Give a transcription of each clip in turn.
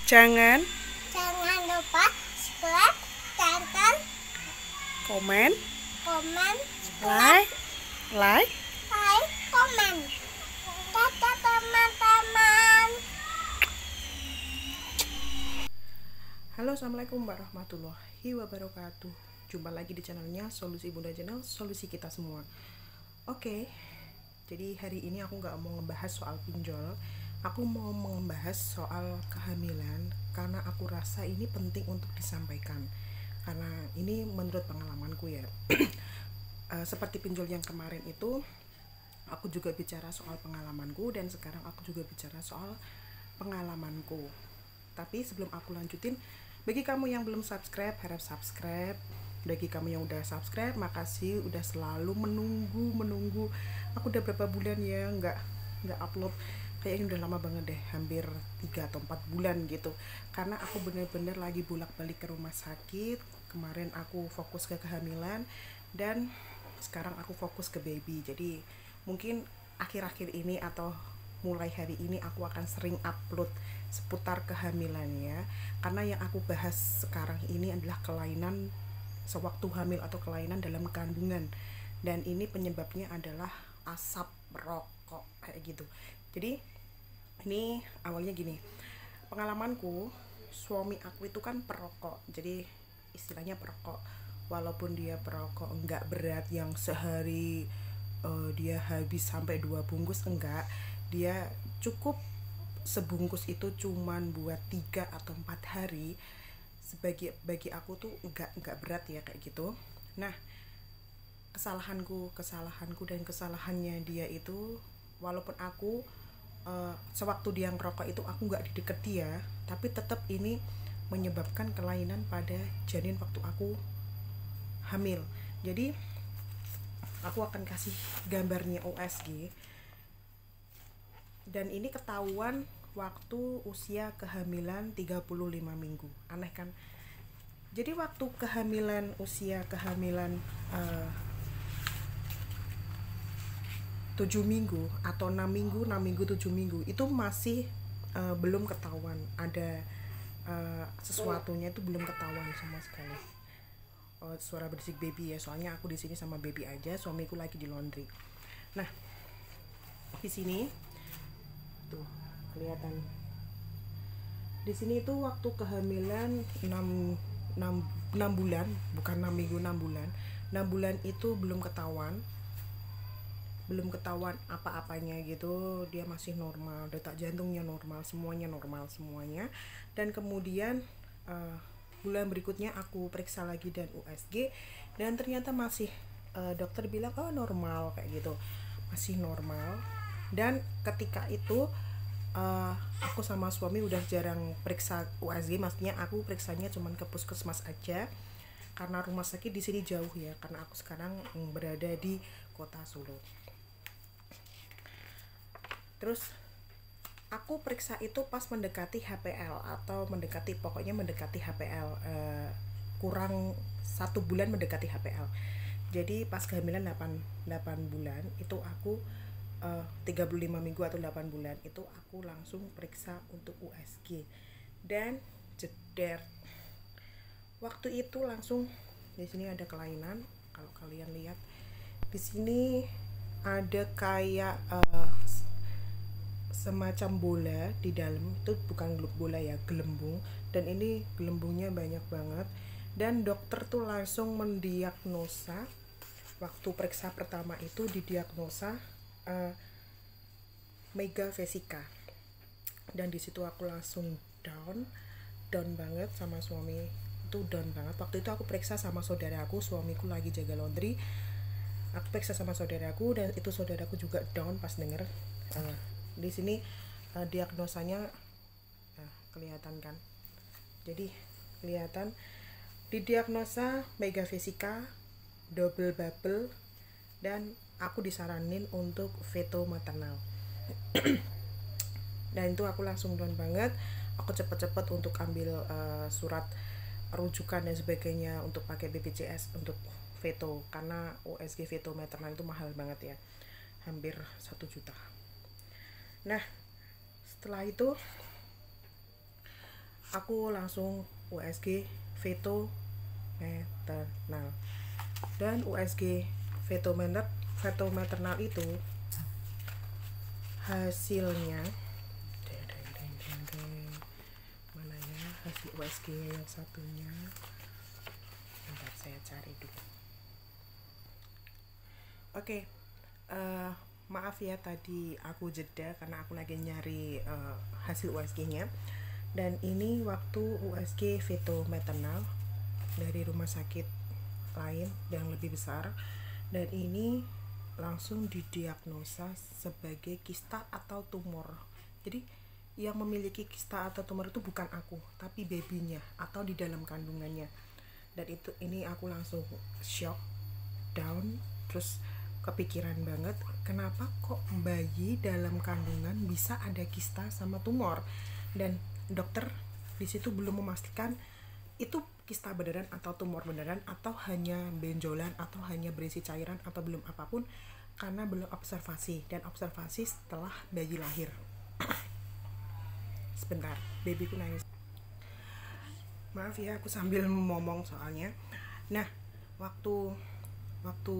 Jangan Jangan lupa subscribe, tonton, komen, komen, like, like. like, komen. Dadah teman-teman. Halo, assalamualaikum warahmatullahi wabarakatuh. Jumpa lagi di channelnya Solusi Bunda Channel, solusi kita semua. Oke, jadi hari ini aku nggak mau ngebahas soal pinjol. Aku mau membahas soal kehamilan karena aku rasa ini penting untuk disampaikan. Karena ini menurut pengalamanku ya. Seperti pinjol yang kemarin itu, aku juga bicara soal pengalamanku dan sekarang aku juga bicara soal pengalamanku. Tapi sebelum aku lanjutin, bagi kamu yang belum subscribe, harap subscribe. Bagi kamu yang udah subscribe, makasih udah selalu menunggu. Aku udah berapa bulan ya nggak upload. Kayaknya udah lama banget deh, hampir 3 atau 4 bulan gitu. Karena aku bener-bener lagi bolak-balik ke rumah sakit. Kemarin aku fokus ke kehamilan dan sekarang aku fokus ke baby. Jadi mungkin akhir-akhir ini atau mulai hari ini aku akan sering upload seputar kehamilan ya. Karena yang aku bahas sekarang ini adalah kelainan sewaktu hamil atau kelainan dalam kandungan. Dan ini penyebabnya adalah asap rokok kayak gitu. Jadi ini awalnya gini. Pengalamanku, suami aku itu kan perokok. Jadi istilahnya perokok. Walaupun dia perokok enggak berat yang sehari dia habis sampai 2 bungkus, enggak. Dia cukup sebungkus itu cuman buat 3 atau 4 hari. Bagi aku tuh enggak berat ya kayak gitu. Nah, kesalahanku dan kesalahannya dia itu, walaupun aku sewaktu dia ngerokok itu aku nggak dideket dia, tapi tetap ini menyebabkan kelainan pada janin waktu aku hamil. Jadi aku akan kasih gambarnya USG, dan ini ketahuan waktu usia kehamilan 35 minggu. Aneh kan? Jadi waktu usia kehamilan 7 minggu atau 6 minggu 7 minggu itu masih belum ketahuan ada sesuatunya, itu belum ketahuan sama sekali. Suara berisik baby ya, soalnya aku di sini sama baby aja, suamiku lagi di laundry. Nah, di sini tuh kelihatan. Di sini itu waktu kehamilan 6 bulan, bukan 6 minggu, 6 bulan. 6 bulan itu belum ketahuan apa-apanya gitu. Dia masih normal, detak jantungnya normal, semuanya normal semuanya. Dan kemudian bulan berikutnya aku periksa lagi dan USG, dan ternyata masih dokter bilang oh normal kayak gitu, masih normal. Dan ketika itu aku sama suami udah jarang periksa USG, maksudnya aku periksanya cuman ke puskesmas aja karena rumah sakit di sini jauh ya, karena aku sekarang berada di kota Solo. Terus aku periksa itu pas mendekati HPL atau pokoknya mendekati HPL, kurang 1 bulan mendekati HPL. Jadi pas kehamilan 8 bulan itu aku 35 minggu atau 8 bulan itu aku langsung periksa untuk USG, dan jeder waktu itu langsung di sini ada kelainan. Kalau kalian lihat di sini ada kayak semacam bola di dalam, itu bukan bola ya, gelembung, dan ini gelembungnya banyak banget. Dan dokter tuh langsung mendiagnosa, waktu periksa pertama itu didiagnosa megavesica, dan disitu aku langsung down banget sama suami, itu down banget. Waktu itu aku periksa sama saudaraku, suamiku lagi jaga laundry, aku periksa sama saudaraku, dan itu saudaraku juga down pas denger. Di sini diagnosanya kelihatan kan, jadi kelihatan didiagnosa megavesica, double bubble, dan aku disaranin untuk veto maternal. Dan itu aku langsung down banget. Aku cepet-cepet untuk ambil surat rujukan dan sebagainya untuk pakai BPJS untuk veto, karena USG veto maternal itu mahal banget ya, hampir 1 juta. Nah, setelah itu aku langsung USG feto maternal. Dan USG feto maternal itu hasilnya mana ya hasil USG yang satunya, bentar saya cari dulu. Oke, maaf ya tadi aku jeda karena aku lagi nyari hasil USG-nya. Dan ini waktu USG feto maternal dari rumah sakit lain yang lebih besar, dan ini langsung didiagnosa sebagai kista atau tumor. Jadi yang memiliki kista atau tumor itu bukan aku, tapi babynya atau di dalam kandungannya. Dan ini aku langsung shock, down, terus kepikiran banget kenapa kok bayi dalam kandungan bisa ada kista sama tumor. Dan dokter di situ belum memastikan itu kista beneran atau tumor beneran atau hanya benjolan atau hanya berisi cairan atau belum apapun, karena belum observasi, dan observasi setelah bayi lahir. Sebentar, babyku nangis. Maaf ya aku sambil ngomong soalnya. Nah, waktu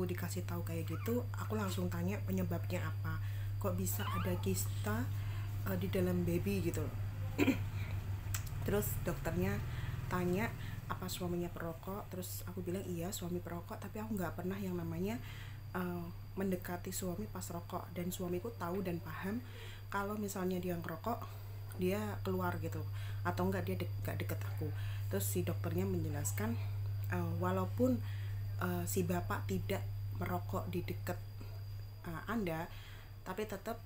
dikasih tahu kayak gitu, aku langsung tanya penyebabnya apa, kok bisa ada kista di dalam baby gitu. Terus dokternya tanya apa suaminya perokok, terus aku bilang iya suami perokok, tapi aku nggak pernah yang namanya mendekati suami pas rokok, dan suamiku tahu dan paham kalau misalnya dia ngerokok dia keluar gitu, atau enggak dia gak deket aku. Terus si dokternya menjelaskan walaupun si bapak tidak merokok di dekat Anda, tapi tetap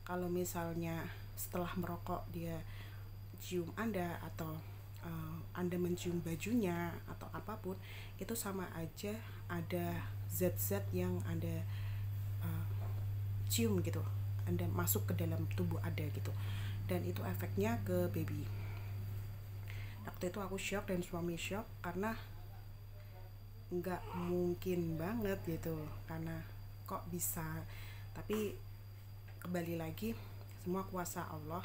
kalau misalnya setelah merokok dia cium Anda atau Anda mencium bajunya atau apapun, itu sama aja ada zat-zat yang Anda cium gitu, Anda masuk ke dalam tubuh Anda gitu, dan itu efeknya ke baby. Waktu itu aku shock dan suami shock karena nggak mungkin banget gitu, karena kok bisa. Tapi kembali lagi semua kuasa Allah.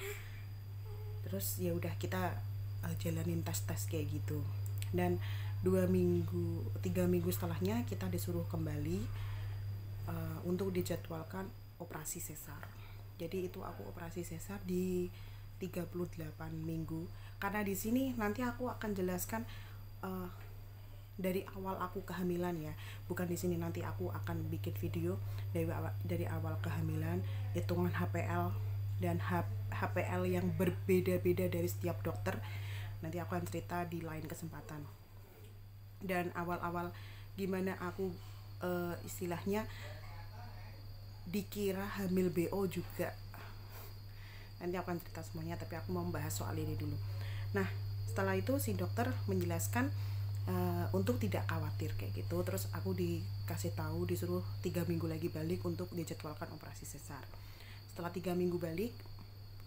Terus ya udah kita jalanin tes kayak gitu, dan 3 minggu setelahnya kita disuruh kembali untuk dijadwalkan operasi sesar. Jadi itu aku operasi sesar di 38 minggu. Karena di sini nanti aku akan jelaskan dari awal aku kehamilan ya, bukan di sini. Nanti aku akan bikin video dari awal kehamilan, hitungan HPL dan HPL yang berbeda-beda dari setiap dokter. Nanti aku akan cerita di lain kesempatan. Dan awal-awal gimana aku istilahnya dikira hamil BO juga, nanti aku akan cerita semuanya, tapi aku mau membahas soal ini dulu. Nah, setelah itu si dokter menjelaskan untuk tidak khawatir kayak gitu. Terus aku dikasih tahu disuruh 3 minggu lagi balik untuk dijadwalkan operasi sesar. Setelah 3 minggu balik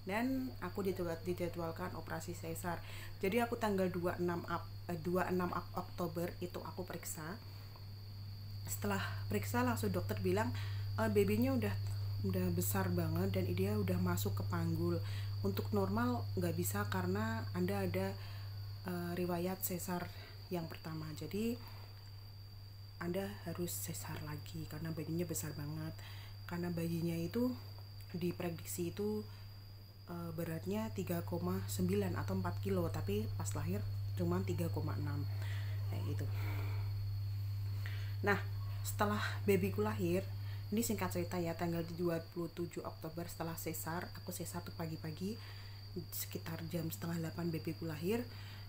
dan aku dijadwalkan operasi sesar. Jadi aku tanggal 26 Oktober itu aku periksa. Setelah periksa langsung dokter bilang babynya udah besar banget dan dia udah masuk ke panggul. Untuk normal nggak bisa karena Anda ada riwayat sesar yang pertama, jadi Anda harus sesar lagi karena bayinya besar banget. Karena bayinya itu diprediksi itu beratnya 3,9 atau 4 kilo, tapi pas lahir cuma 3,6 kayak gitu. Nah, setelah babyku lahir, ini singkat cerita ya, tanggal 27 Oktober setelah sesar, aku sesar tuh pagi-pagi sekitar jam setengah 8 babyku lahir.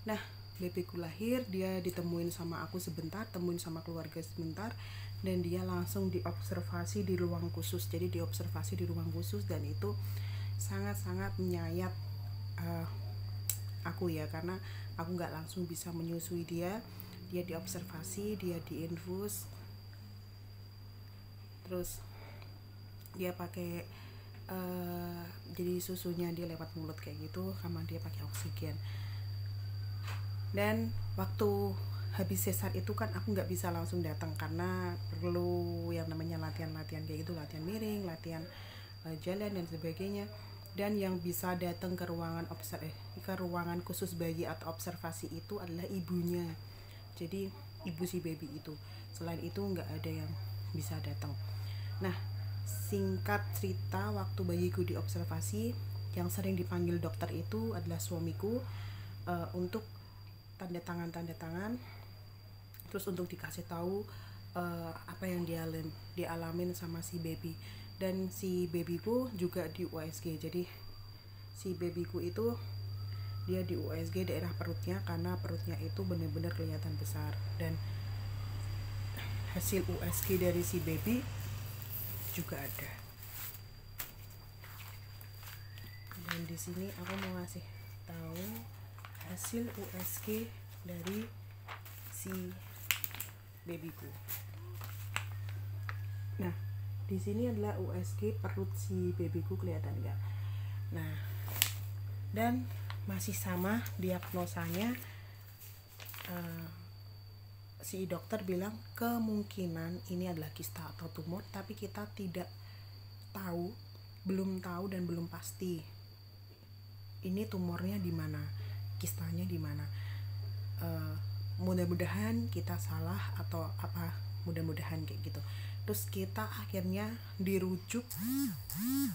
Nah, babyku lahir, dia ditemuin sama aku sebentar, temuin sama keluarga sebentar, dan dia langsung diobservasi di ruang khusus. Jadi diobservasi di ruang khusus, dan itu sangat-sangat menyayat aku ya, karena aku nggak langsung bisa menyusui dia diobservasi, dia diinfus, terus dia pakai jadi susunya dia lewat mulut kayak gitu, sama dia pakai oksigen. Dan waktu habis sesar itu kan aku nggak bisa langsung datang karena perlu yang namanya latihan kayak gitu, latihan miring, latihan jalan dan sebagainya. Dan yang bisa datang ke ruangan khusus bayi atau observasi itu adalah ibunya. Jadi ibu si baby itu. Selain itu nggak ada yang bisa datang. Nah, singkat cerita, waktu bayiku diobservasi, yang sering dipanggil dokter itu adalah suamiku untuk tanda tangan, terus untuk dikasih tahu apa yang dialamin sama si baby. Dan si babyku juga di USG. Jadi si babyku itu dia di USG daerah perutnya, karena perutnya itu benar-benar kelihatan besar. Dan hasil USG dari si baby juga ada. Dan di sini aku mau ngasih tahu hasil USG dari si babyku. Nah, di sini adalah USG perut si babyku, kelihatan nggak? Nah, dan masih sama diagnosanya. Si dokter bilang kemungkinan ini adalah kista atau tumor, tapi kita belum tahu dan belum pasti ini tumornya di mana, kistanya di mana. Mudah-mudahan kita salah atau apa, mudah-mudahan kayak gitu. Terus kita akhirnya dirujuk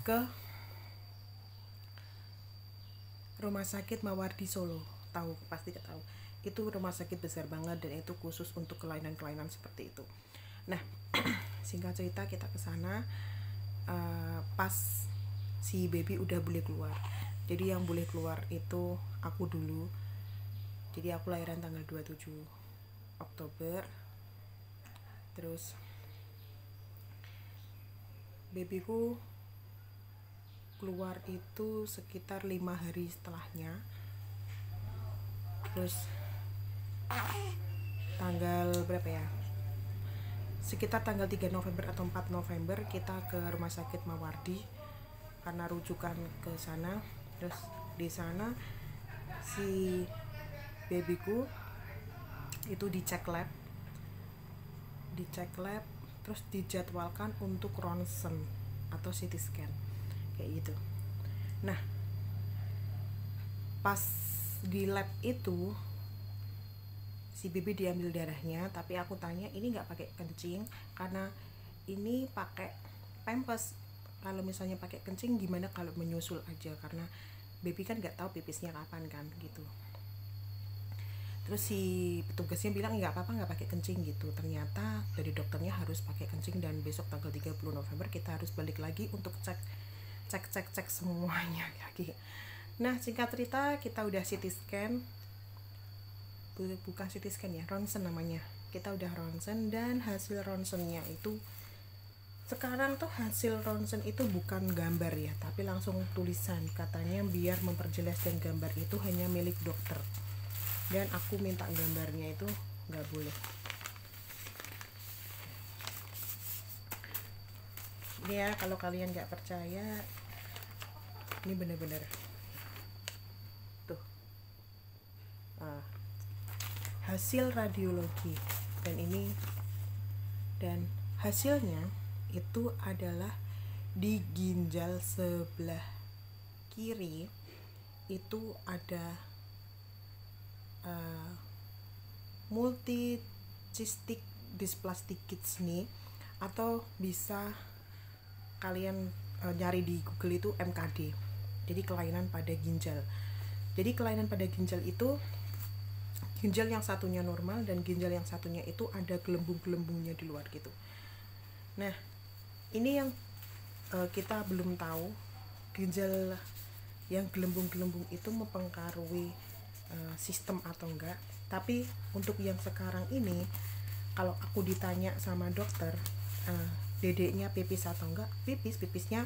ke Rumah Sakit Mawardi Solo. Pasti tahu. Itu rumah sakit besar banget dan itu khusus untuk kelainan-kelainan seperti itu. Nah, singkat cerita kita ke sana pas si baby udah boleh keluar. Jadi yang boleh keluar itu aku dulu. Jadi aku lahiran tanggal 27 Oktober. Terus babyku keluar itu sekitar 5 hari setelahnya. Terus tanggal berapa ya, sekitar tanggal 3 November atau 4 November kita ke Rumah Sakit Mawardi karena rujukan ke sana. Terus di sana si babyku itu dicek lab, terus dijadwalkan untuk ronsen atau CT scan kayak gitu. Nah, pas di lab itu si baby diambil darahnya, tapi aku tanya ini nggak pakai kencing karena ini pakai pampers. Kalau misalnya pakai kencing gimana kalau menyusul aja, karena baby kan nggak tahu pipisnya kapan kan gitu. Terus si petugasnya bilang nggak apa-apa, nggak pakai kencing gitu. Ternyata dari dokternya harus pakai kencing, dan besok tanggal 30 November kita harus balik lagi untuk cek semuanya lagi. Nah, singkat cerita kita udah CT scan, bukan CT scan ya, ronsen namanya. Kita udah ronsen dan hasil ronsennya itu, sekarang tuh hasil ronsen itu bukan gambar ya, tapi langsung tulisan. Katanya biar memperjelas dan gambar itu hanya milik dokter, dan aku minta gambarnya itu nggak boleh. Ini ya, kalau kalian nggak percaya, ini bener-bener tuh hasil radiologi, dan hasilnya itu adalah di ginjal sebelah kiri itu ada multicystic dysplastic kidney, atau bisa kalian nyari di Google itu MKD. Jadi kelainan pada ginjal. Jadi kelainan pada ginjal itu, ginjal yang satunya normal dan ginjal yang satunya itu ada gelembung-gelembungnya di luar gitu. Nah, ini yang kita belum tahu, ginjal yang gelembung-gelembung itu mempengaruhi sistem atau enggak. Tapi untuk yang sekarang ini, kalau aku ditanya sama dokter dedeknya pipis atau enggak, pipisnya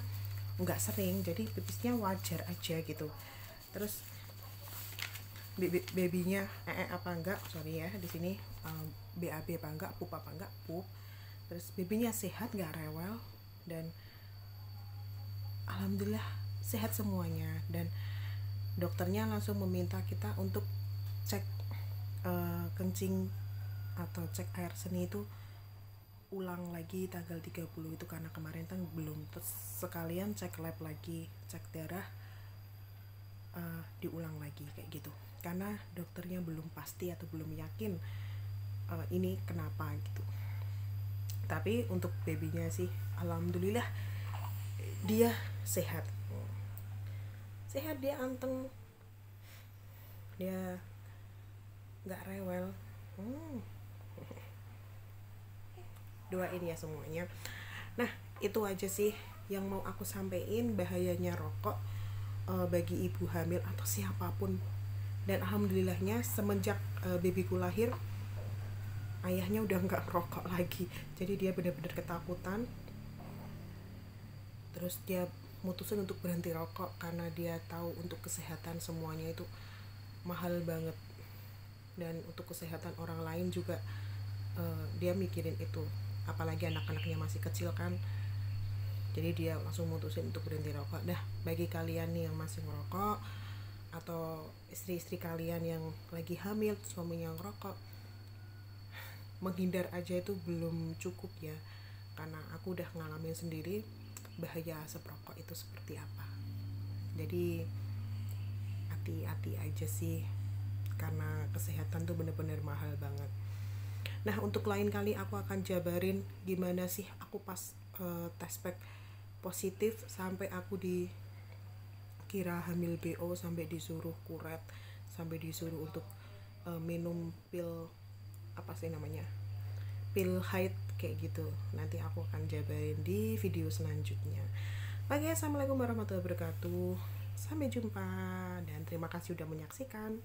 enggak sering, jadi pipisnya wajar aja gitu. Terus babynya apa enggak, sorry ya di sini BAB apa enggak, pup apa enggak, pup. Terus babynya sehat, enggak rewel, dan alhamdulillah sehat semuanya. Dan dokternya langsung meminta kita untuk cek kencing atau cek air seni itu ulang lagi tanggal 30 itu, karena kemarin kan belum. Terus sekalian cek lab lagi, cek darah diulang lagi kayak gitu, karena dokternya belum pasti atau belum yakin ini kenapa gitu. Tapi untuk babynya sih alhamdulillah dia sehat, dia anteng, dia nggak rewel. Doain ya semuanya. Nah itu aja sih yang mau aku sampein, bahayanya rokok bagi ibu hamil atau siapapun. Dan alhamdulillahnya semenjak babyku lahir, ayahnya udah nggak ngerokok lagi. Jadi dia benar-benar ketakutan, terus dia mutusin untuk berhenti rokok karena dia tahu untuk kesehatan semuanya itu mahal banget, dan untuk kesehatan orang lain juga dia mikirin itu, apalagi anak-anaknya masih kecil kan. Jadi dia langsung mutusin untuk berhenti rokok. Nah bagi kalian nih yang masih ngerokok, atau istri-istri kalian yang lagi hamil suaminya ngerokok, menghindar aja itu belum cukup ya, karena aku udah ngalamin sendiri bahaya asap rokok itu seperti apa. Jadi hati-hati aja sih, karena kesehatan tuh bener-bener mahal banget. Nah untuk lain kali aku akan jabarin gimana sih aku pas tes pack positif sampai aku dikira hamil BO, sampai disuruh kuret, sampai disuruh untuk minum pil apa sih namanya, pil haid kayak gitu. Nanti aku akan jabarin di video selanjutnya. Oke, assalamualaikum warahmatullahi wabarakatuh. Sampai jumpa dan terima kasih udah menyaksikan.